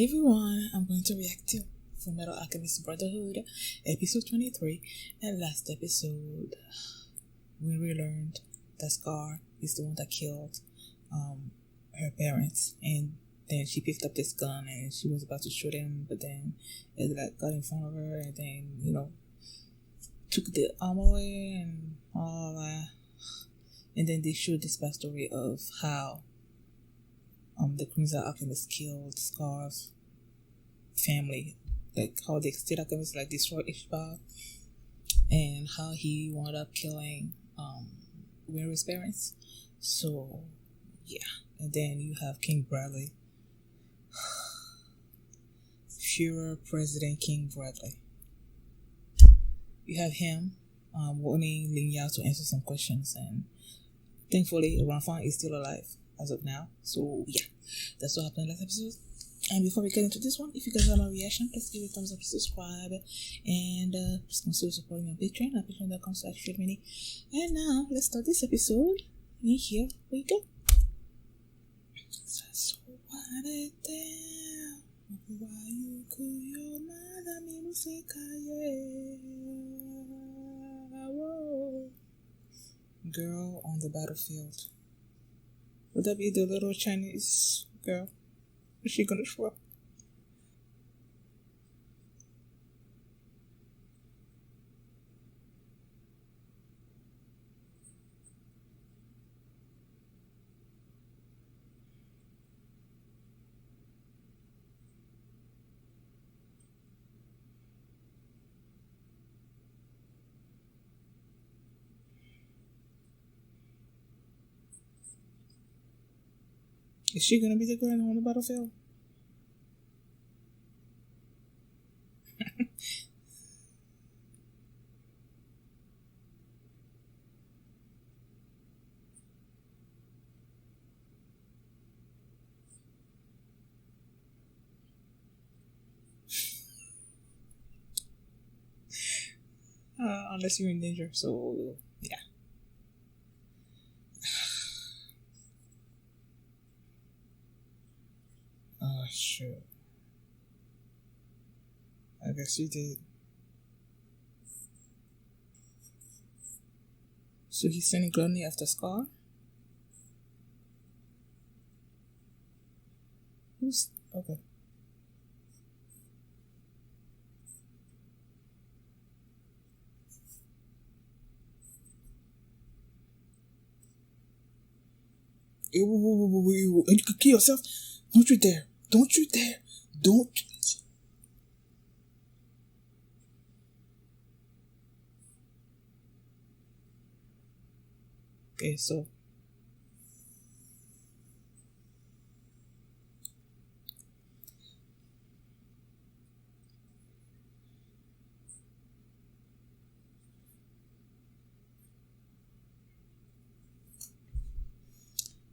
everyone, I'm going to react to Fullmetal Alchemist Brotherhood, episode 23, and last episode, we learned that Scar is the one that killed her parents, and then she picked up this gun and she was about to shoot him, but then it got in front of her, and then took the arm away and all that. And then they showed this backstory of how the Fullmetal Alchemist killed Scar's family, like how the State Alchemist destroyed Ishbal, and how he wound up killing Winry's parents. So yeah, and then you have King Bradley, Fuhrer President King Bradley. You have him wanting Ling Yao to answer some questions, and thankfully Ranfang is still alive as of now. So yeah, that's what happened last episode. And before we get into this one, if you guys have a reaction, please give it a thumbs up, subscribe, and please consider supporting me on Patreon at patreon.com/FullMetalAlchemist. And now let's start this episode. And here we go. So what it down? Why you could your mother me say girl on the battlefield. Would that be the little Chinese girl? Is she gonna show up? Is she gonna be the girl on the battlefield? Unless you're in danger, so yeah. Oh, sure. I guess you did. So he's sending Gluttony after Scar? Who's... okay. And you could kill yourself? Don't you dare. Don't you dare. Don't. Okay, so.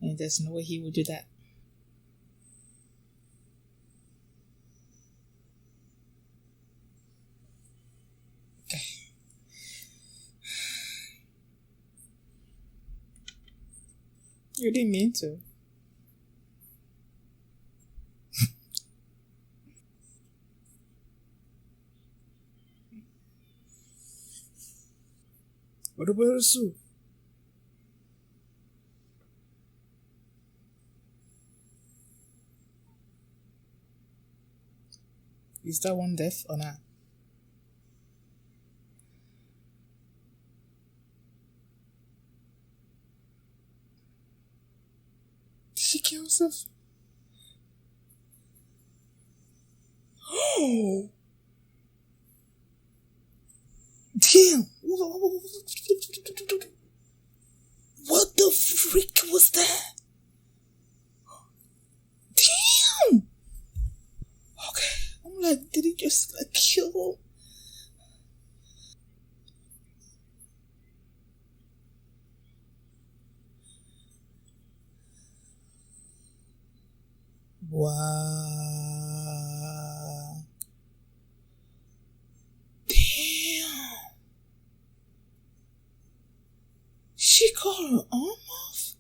And there's no way he would do that. Okay. You didn't mean to. What about Sue? Is that one death or not? Did she kill herself? Oh! Damn! What the freak was that? Damn! Okay, I'm like, did he just kill? Wow. Damn. She cut her arm off?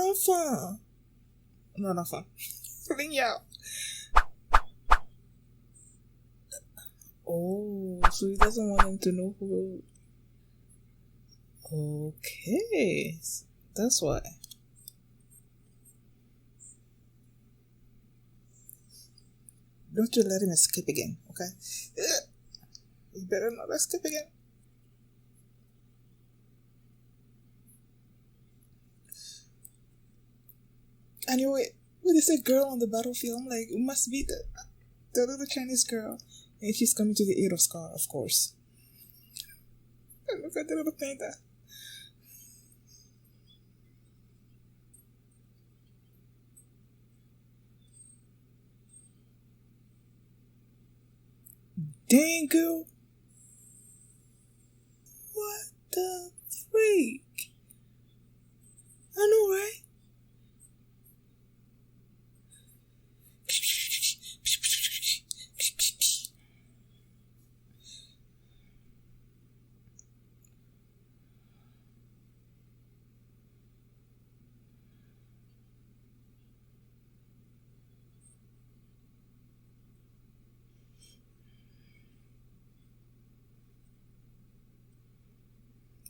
Enfin! Not enfin. Legal. Oh, so he doesn't want him to know who. Okay, that's why. Don't you let him escape again, okay? You better not escape again. Anyway, when they say girl on the battlefield, I'm like, it must be the little Chinese girl. And she's coming to the aid of Scar, of course. And look at the little panda. Dang, girl. What the freak? I know, right?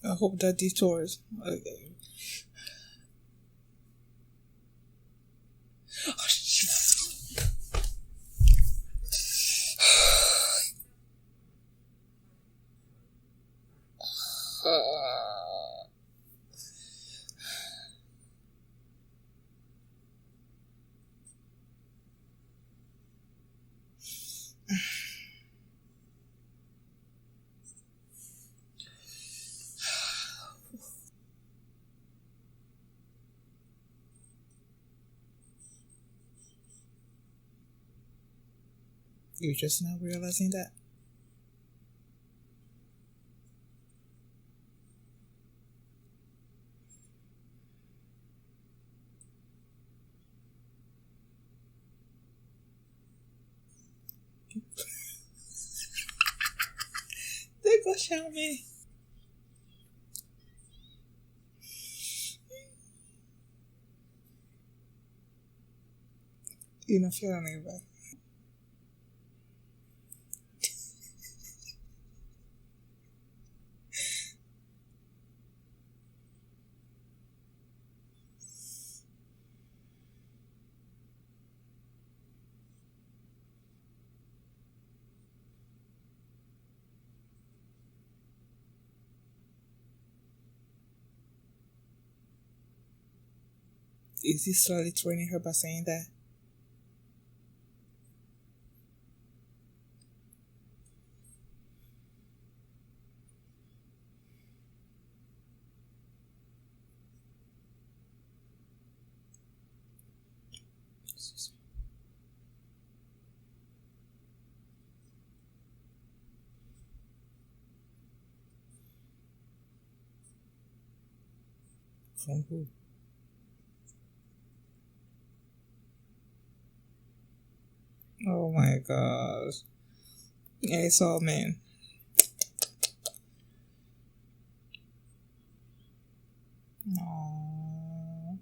I hope that detours. Okay. Oh, shit. You're just now realizing that? They go shout me. You're not feeling anybody. Is he slowly training her by saying that? From who? Oh my gosh. Yeah, it's all men. Aww.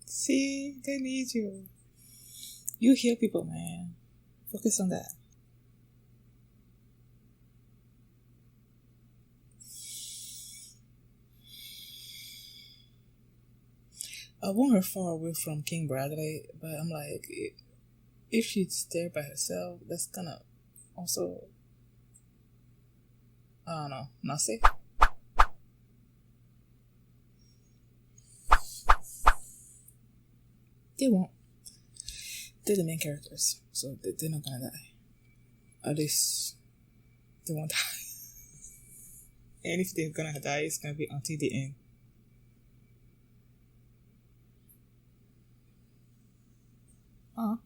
See, they need you. You heal people, man. Focus on that. I want her far away from King Bradley, but I'm like, if she's there by herself, that's gonna also, I don't know, not safe. They won't. They're the main characters, so they're not gonna die. At least they won't die. And if they're gonna die, it's gonna be until the end.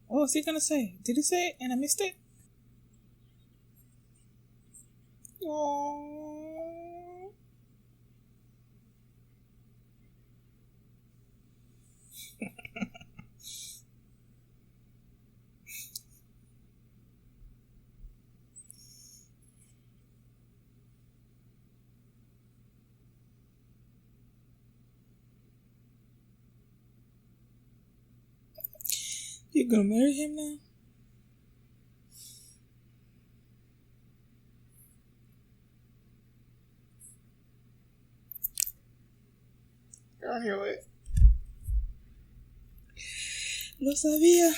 What was he gonna say? Did he say it and I missed it? Aww. You gonna marry him now? I knew it. Lo sabía.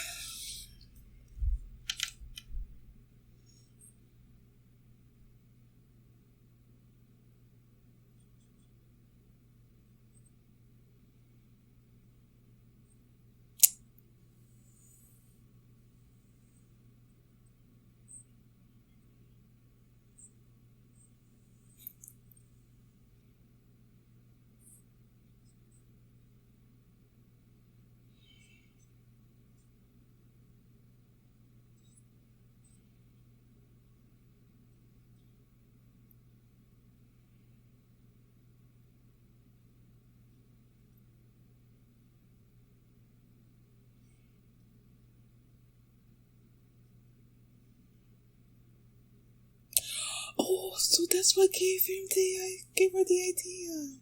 Oh, so that's what gave her the idea.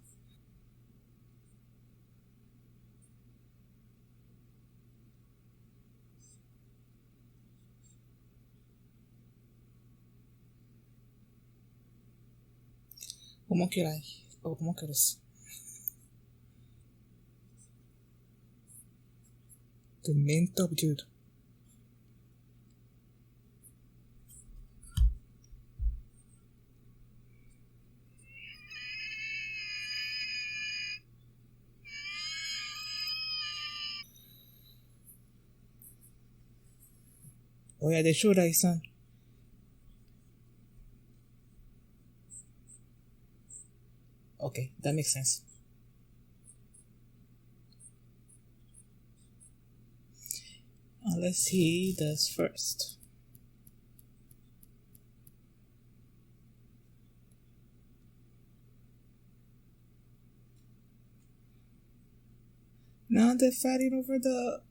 Homunculus. The main top dude. Oh yeah, they showed that his son. Okay, that makes sense. Unless he does first. Now they're fighting over the...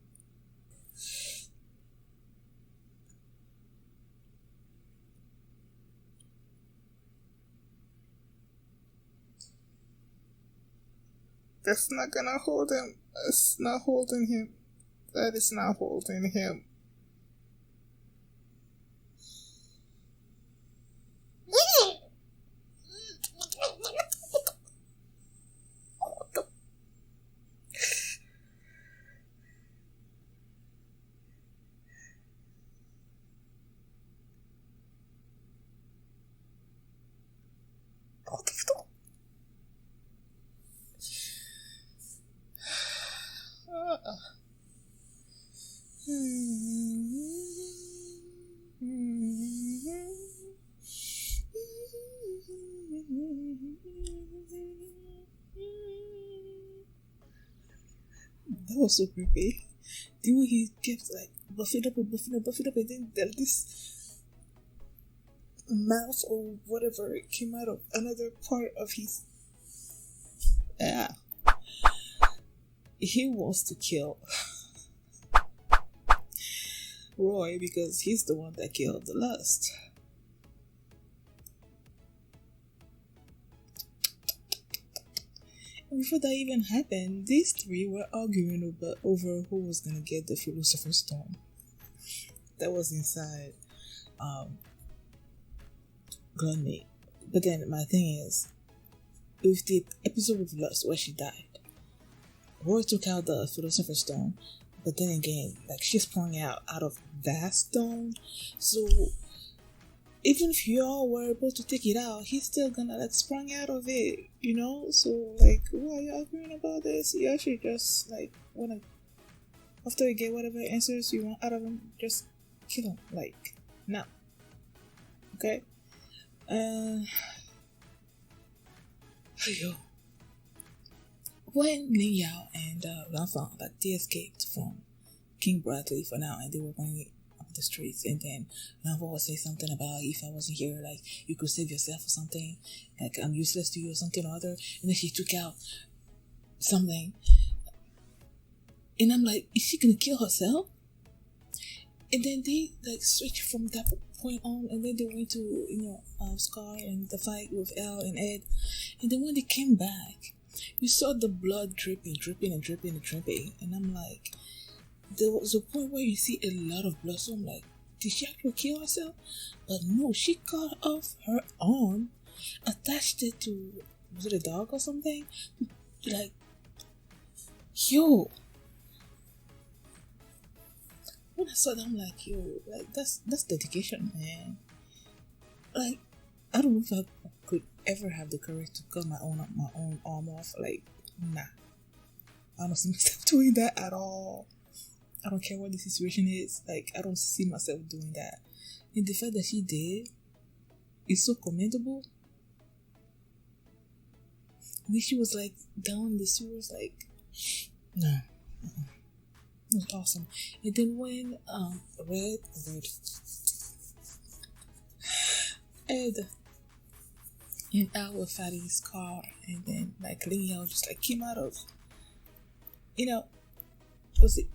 That's not gonna hold him. It's not holding him. That is not holding him. That was so creepy. The way he kept like buffing up, and then there this mouth or whatever came out of another part of his. Yeah. He wants to kill Roy because he's the one that killed the Lust. And before that even happened, these three were arguing over who was gonna get the Philosopher's Stone that was inside Gunmate. But then my thing is, with the episode with Lust where she died, Roy took out the Philosopher's Stone, but then again, like she's pouring out of that stone. So even if y'all were able to take it out, he's still gonna like sprung out of it, you know? So like, why are you arguing about this? You actually just like wanna, after you get whatever answers you want out of him, just kill him. Like, no. Okay? Yo. When Lin Yao and Lanfang, like, they escaped from King Bradley for now, and they were going up the streets, and then Lanfang would say something about, if I wasn't here, like, you could save yourself or something, like, I'm useless to you or something or other, and then she took out something, and I'm like, is she gonna kill herself? And then they, like, switched from that point on, and then they went to, Scar and the fight with Elle and Ed, and then when they came back, you saw the blood dripping, and I'm like, there was a point where you see a lot of blood, so I'm like, did she actually kill herself? But no, she cut off her arm, attached it to, was it a dog or something? Like, yo. When I saw that, I'm like, yo, like that's dedication, man. Like, I don't know if I could ever have the courage to cut my own arm off. Like, nah. I don't see myself doing that at all. I don't care what the situation is. Like, I don't see myself doing that. And the fact that she did is so commendable. And then she was like down the sewers, like, no. It was awesome. And then when Ed and Al were fighting his car, and then like Ling Yao just like came out of, was it?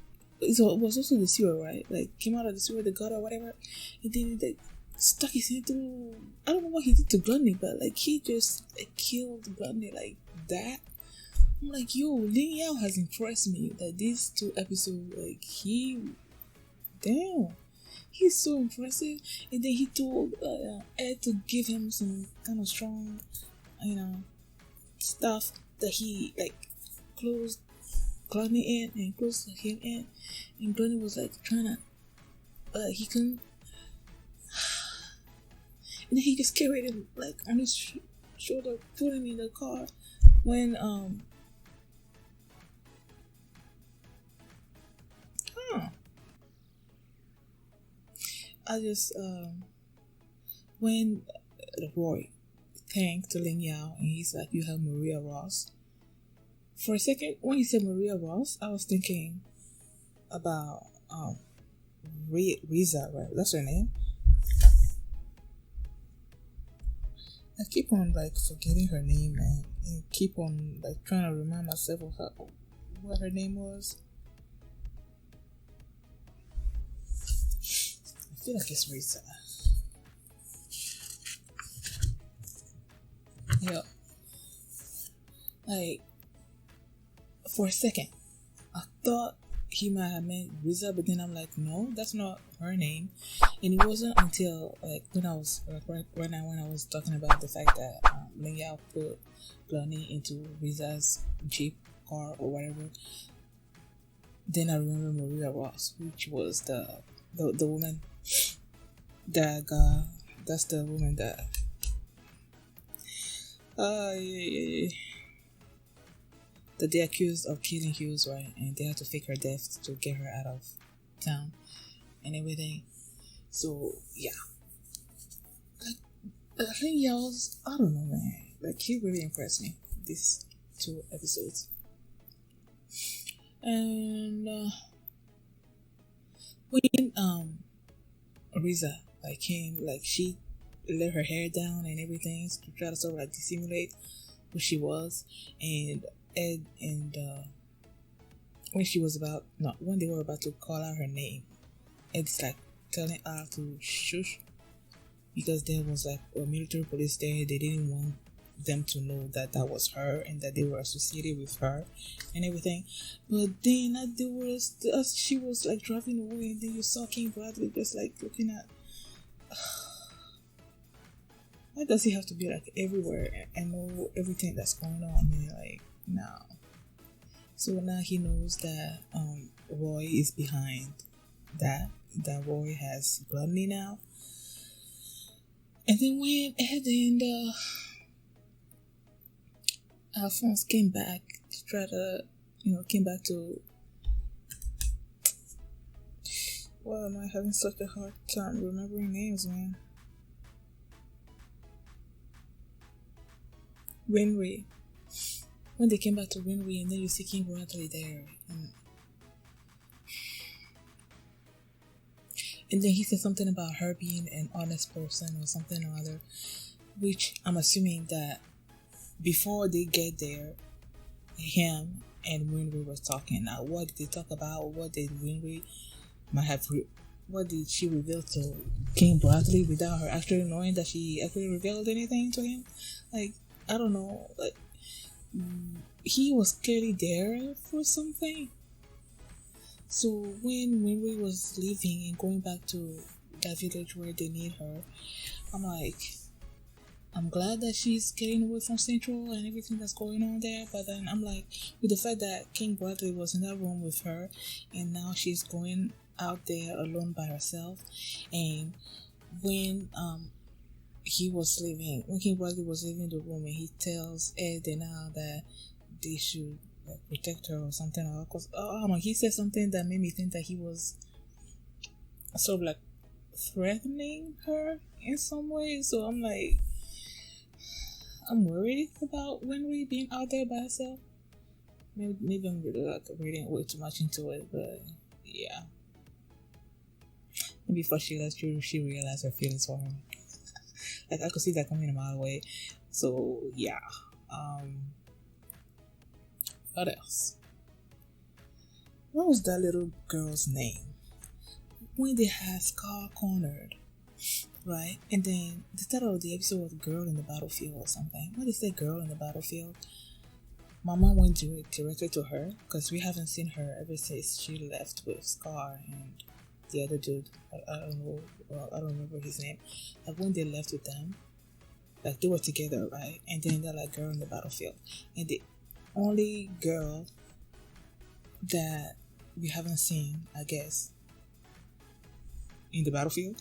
So it was also the sewer, right? Like came out of the sewer, the gutter, or whatever, and then like stuck his hand through. I don't know what he did to Gluttony, but like he just like killed Gluttony like that. I'm like, yo, Ling Yao has impressed me. Like these 2 episodes, like he's so impressive. And then he told Ed to give him some kind of strong, stuff that he like closed Gluttony in and closed him in, and Gluttony was like trying to, he couldn't, and then he just carried him like on his shoulder, put him in the car. When I just when Roy thanked Ling Yao and he's like, you have Maria Ross. For a second, when he said Maria Ross, I was thinking about Riza, right? That's her name. I keep on like forgetting her name, man, and keep on like trying to remind myself of what her name was. I feel like it's Riza. Yeah. Like, for a second, I thought he might have meant Riza, but then I'm like, no, that's not her name. And it wasn't until like when I was when I was talking about the fact that Ling Yao put Gluttony into Riza's Jeep car or whatever, then I remember Maria Ross, which was the woman that that's the woman that that they accused of killing Hughes, right? And they had to fake her death to get her out of town and everything. So yeah, like I think Yao's, I don't know, man. Like he really impressed me these 2 episodes. And when Riza like came, like she let her hair down and everything to try to sort of like dissimulate who she was, and Ed and when they were about to call out her name, Ed's like telling her to shush because there was like a military police there. They didn't want them to know that was her and that they were associated with her and everything. But then as she was like driving away, and then you saw King Bradley just like looking at. Why does he have to be like everywhere and know everything that's going on? And like, no. So now he knows that Roy is behind that Roy has Gluttony now. And then when Ed and Alphonse came back to try to, came back to. Why am I having such a hard time remembering names, man? Winry. When they came back to Winry, and then you see King Bradley there, and then he said something about her being an honest person or something or other, which I'm assuming that before they get there, him and Winry were talking. Now, what did they talk about? What did Winry what did she reveal to King Bradley without her actually knowing that she actually revealed anything to him? Like, I don't know, like, he was clearly there for something. So when Winry was leaving and going back to that village where they need her, I'm like, I'm glad that she's getting away from Central and everything that's going on there. But then I'm like, with the fact that King Bradley was in that room with her, and now she's going out there alone by herself, and when when King Bradley was leaving the room, and he tells Ed and now that they should like protect her or something, or cause I don't know, he said something that made me think that he was sort of like threatening her in some way. So I'm like, I'm worried about Winry being out there by herself. Maybe I'm really like reading way too much into it, but yeah. Maybe before she left, she realized her feelings for him. Like I could see that coming a mile away. So yeah. What else? What was that little girl's name? When they had Scar cornered, right? And then the title of the episode was "Girl in the Battlefield" or something. When they say "Girl in the Battlefield," Mama went directly to her because we haven't seen her ever since she left with Scar and the other dude. I don't know. Well, I don't remember his name. Like when they left with them, like they were together, right? And then they're like "Girl in the Battlefield," and the only girl that we haven't seen, I guess, in the battlefield,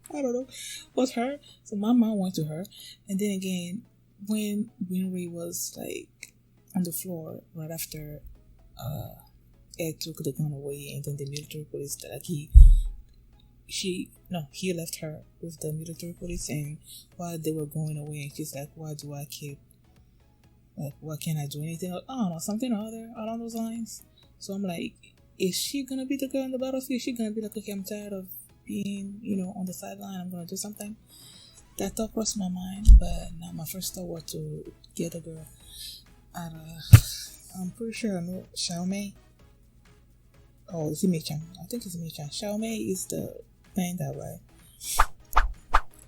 I don't know, was her. So my mom went to her, and then again, when Winry was like on the floor right after Ed took the gun away, and then the military police, like he left her with the military police, and while they were going away, and she's like, "Why do I keep? Like, why can't I do anything?" I don't know, something or other along those lines. So I'm like, is she gonna be the girl in the battlefield? Is she gonna be like, okay, I'm tired of being, on the sideline, I'm gonna do something? That thought crossed my mind, but now my first thought was to get a girl. I'm pretty sure I know Xiaomei. Oh, is it Mei-chan? I think it's Mei-chan. Xiaomei is the panda, right?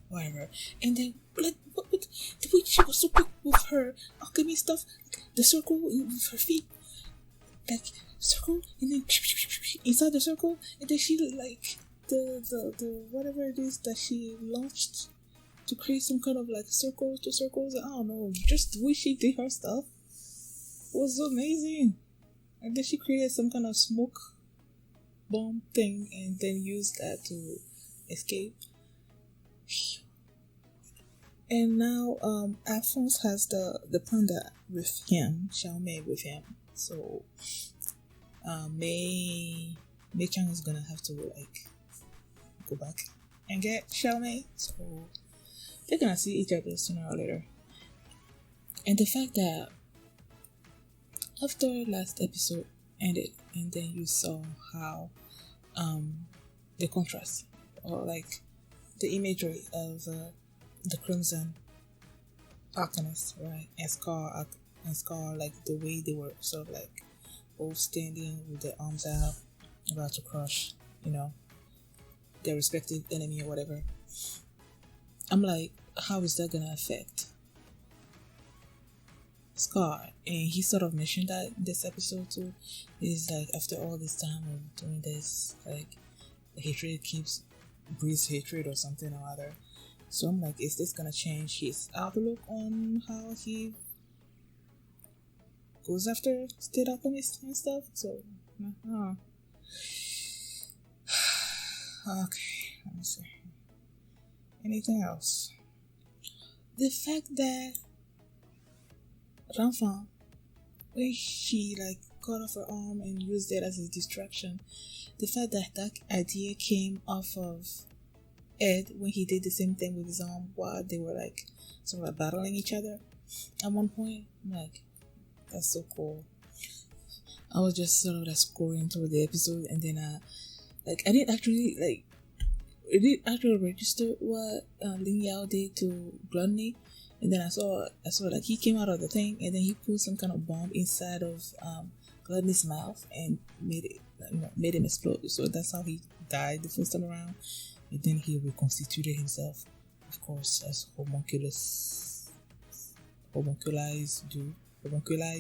Whatever. And then, like, what the way she was so quick with her alchemy stuff, the circle with her feet, like circle, and then inside the circle, and then she like the whatever it is that she launched to create some kind of like circles to circles. I don't know, just the way she did her stuff was amazing. And then she created some kind of smoke bomb thing, and then used that to escape. And now Alphonse has the panda with him, Xiaomei with him. So Mei-chan is gonna have to like go back and get Xiaomei. So they're gonna see each other sooner or later. And the fact that after last episode ended, and then you saw how the contrast, or like the imagery of the Crimson Alchemist, right, and Scar, like the way they were sort of like both standing with their arms out, about to crush, their respective enemy or whatever. I'm like, how is that gonna affect Scar? And he sort of mentioned that this episode too. Is like, after all this time of doing this, like the hatred breeds hatred or something or other. So I'm like, is this gonna change his outlook on how he goes after state alchemists and stuff? So, okay, let me see. Anything else? The fact that Ranfan, when she like cut off her arm and used it as a distraction, the fact that idea came off of Ed when he did the same thing with his arm while they were like sort of like battling each other at one point. I'm like, that's so cool. I was just sort of like scrolling through the episode, and then I didn't actually register what Lin Yao did to Gluttony, and then I saw like he came out of the thing, and then he put some kind of bomb inside of Gluttony's mouth and made him explode. So that's how he died the first time around. And then he reconstituted himself, of course, as homunculi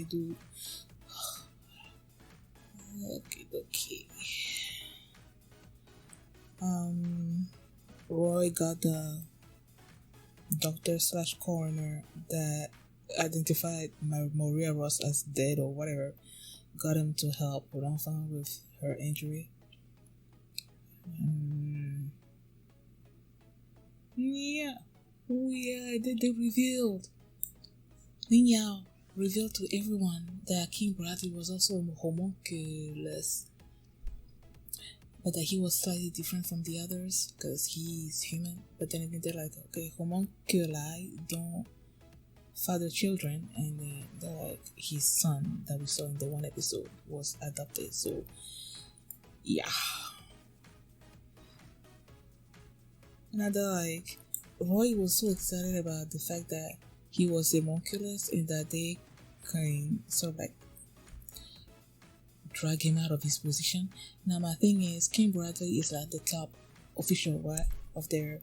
do. Okay, Okay. Roy got the doctor / coroner that identified Maria Ross as dead or whatever, got him to help Rodolphe with her injury. Yeah, they revealed. Ninyao revealed to everyone that King Bradley was also homunculus, but that he was slightly different from the others because he's human. But then again, they're like, okay, homunculi don't father children, and then they're like, his son that we saw in the one episode was adopted. So, yeah. Another like, Roy was so excited about the fact that he was homunculus and that they can sort of like drag him out of his position. Now my thing is, King Bradley is like the top official, right, of their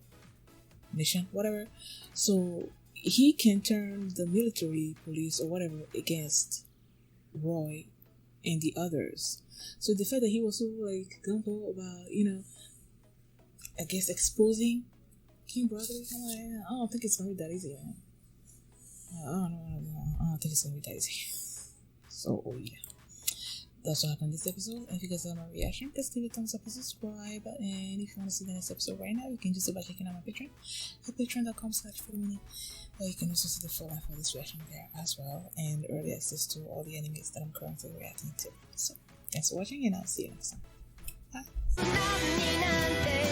nation, whatever. So he can turn the military police or whatever against Roy and the others. So the fact that he was so like gung-ho about, I guess exposing King Bradley, I don't think it's gonna be that easy, man. I don't think it's gonna be that easy. So yeah. That's what happened this episode. If you guys like my reaction, please leave a thumbs up and subscribe. And if you want to see the next episode right now, you can just do by checking out my Patreon at patreon.com/FullMetal. Or you can also see the full life of this reaction there as well, and early access to all the animes that I'm currently reacting to. So thanks for watching, and I'll see you next time. Bye.